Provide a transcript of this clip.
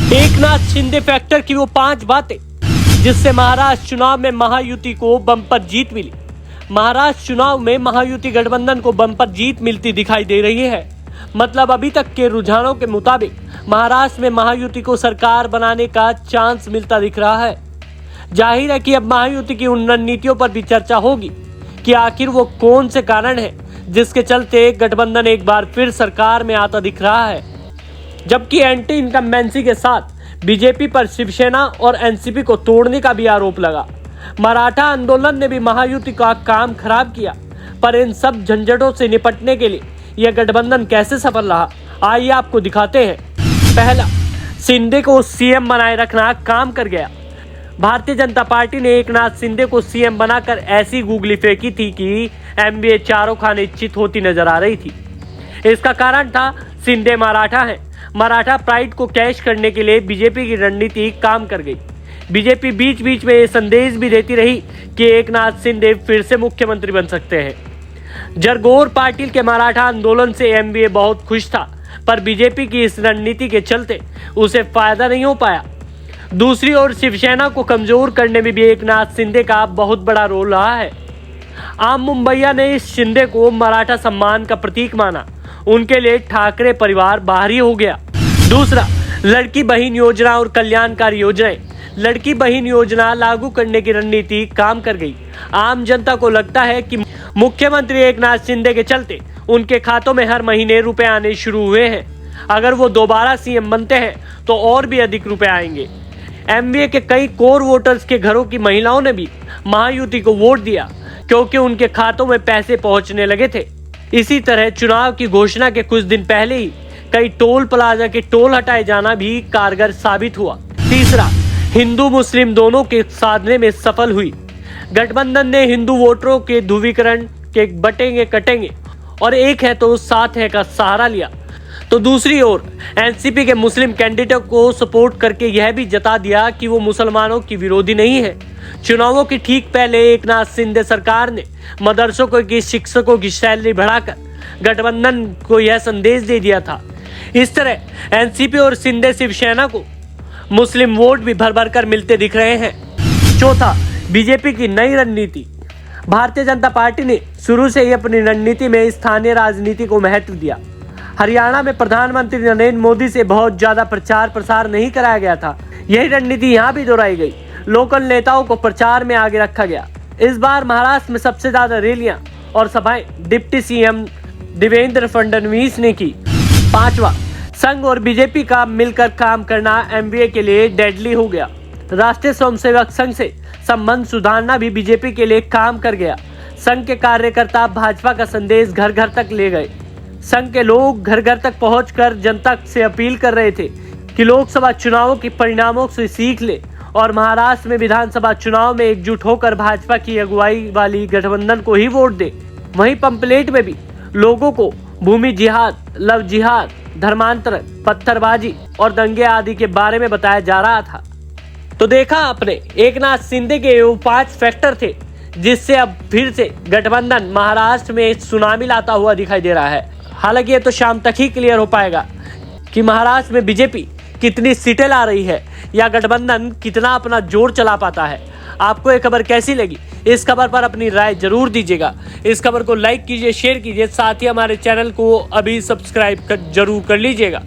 Eknath Shinde factor की वो 5 बातें जिससे महाराष्ट्र चुनाव में महायुति को बम्पर जीत मिली। महाराष्ट्र चुनाव में महायुति गठबंधन को बम्पर जीत मिलती दिखाई दे रही है। मतलब अभी तक के रुझानों के मुताबिक महाराष्ट्र में महायुति को सरकार बनाने का चांस मिलता दिख रहा है। जाहिर है कि अब महायुति की उन रणनीतियों पर भी चर्चा होगी कि आखिर वो कौन से कारण हैं जिसके चलते गठबंधन एक बार फिर सरकार में आता दिख रहा है। जबकि एंटी इनकम्बेंसी के साथ बीजेपी पर शिवसेना और एनसीपी को तोड़ने का भी आरोप लगा। मराठा आंदोलन ने भी महायुति का काम खराब किया, पर इन सब झंझटों से निपटने के लिए यह गठबंधन कैसे सफल रहा, आइए आपको दिखाते हैं। पहला, शिंदे को सीएम बनाए रखना काम कर गया। भारतीय जनता पार्टी ने एकनाथ शिंदे को सीएम बनाकर ऐसी गूगली फेंकी थी कि एमबीए चारों खाने चित होती नजर आ रही थी। इसका कारण था शिंदे मराठा है। मराठा प्राइड को कैश करने के लिए बीजेपी की रणनीति काम कर गई। बीजेपी बीच बीच में ये संदेश भी देती रही कि एकनाथ शिंदे फिर से मुख्यमंत्री बन सकते हैं। जरगोर पाटिल के मराठा आंदोलन से एमबीए बहुत खुश था, पर बीजेपी की इस रणनीति के चलते उसे फायदा नहीं हो पाया। दूसरी ओर शिवसेना को कमजोर करने में भी एकनाथ शिंदे का बहुत बड़ा रोल रहा है। आम मुंबईया ने इस शिंदे को मराठा सम्मान का प्रतीक माना। उनके लिए ठाकरे परिवार बाहरी हो गया। दूसरा, लड़की बहन योजना और कल्याणकारी योजनाएं। लड़की बहन योजना लागू करने की रणनीति काम कर गई। आम जनता को लगता है कि मुख्यमंत्री एकनाथ शिंदे के चलते उनके खातों में हर महीने रुपए आने शुरू हुए हैं। अगर वो दोबारा सीएम बनते हैं तो और भी अधिक रुपए आएंगे। एमबीए के कई कोर वोटर्स के घरों की महिलाओं ने भी महायुति को वोट दिया, क्योंकि उनके खातों में पैसे पहुंचने लगे थे। इसी तरह चुनाव की घोषणा के कुछ दिन पहले ही कई टोल प्लाजा के टोल हटाए जाना भी कारगर साबित हुआ। तीसरा, हिंदू मुस्लिम दोनों के साधने में सफल हुई। गठबंधन ने हिंदू वोटरों के ध्रुवीकरण के बटेंगे कटेंगे और एक है तो साथ है का सहारा लिया, तो दूसरी ओर एनसीपी के मुस्लिम कैंडिडेट को सपोर्ट करके यह भी जता दिया कि वो मुसलमानों की विरोधी नहीं है। चुनावों के ठीक पहले एकनाथ शिंदे सरकार ने मदरसों की शिक्षकों की सैलरी बढ़ाकर गठबंधन को यह संदेश दे दिया था। इस तरह एनसीपी और शिंदे शिवसेना को मुस्लिम वोट भी भर भर कर मिलते दिख रहे हैं। चौथा, बीजेपी की नई रणनीति। भारतीय जनता पार्टी ने शुरू से ही अपनी रणनीति में स्थानीय राजनीति को महत्व दिया। हरियाणा में प्रधानमंत्री नरेंद्र मोदी से बहुत ज्यादा प्रचार प्रसार नहीं कराया गया था। यही रणनीति यहाँ भी दोहराई गई। लोकल नेताओं को प्रचार में आगे रखा गया। इस बार महाराष्ट्र में सबसे ज्यादा रैलियां और सभाएं डिप्टी सीएम देवेंद्र फडणवीस ने की। पांचवा, संघ और बीजेपी का मिलकर काम करना एमबीए के लिए डेडली हो गया। राष्ट्रीय स्वयंसेवक संघ से संबंध सुधारना भी बीजेपी के लिए काम कर गया। संघ के कार्यकर्ता भाजपा का संदेश घर घर तक ले गए। संघ के लोग घर घर तक पहुंचकर जनता से अपील कर रहे थे कि लोकसभा चुनावों के परिणामों से सीख ले और महाराष्ट्र में विधानसभा चुनाव में एकजुट होकर भाजपा की अगुवाई वाली गठबंधन को ही वोट दे। वहीं पंपलेट में भी लोगों को भूमि जिहाद, लव जिहाद, धर्मांतरण, पत्थरबाजी और दंगे आदि के बारे में बताया जा रहा था। तो देखा आपने, एकनाथ शिंदे के वो 5 फैक्टर थे जिससे अब फिर से गठबंधन महाराष्ट्र में सुनामी लाता हुआ दिखाई दे रहा है। हालांकि ये तो शाम तक ही क्लियर हो पाएगा कि महाराष्ट्र में बीजेपी कितनी सीटें ला रही है या गठबंधन कितना अपना जोर चला पाता है। आपको ये खबर कैसी लगी? इस खबर पर अपनी राय जरूर दीजिएगा। इस खबर को लाइक कीजिए, शेयर कीजिए, साथ ही हमारे चैनल को अभी सब्सक्राइब जरूर कर लीजिएगा।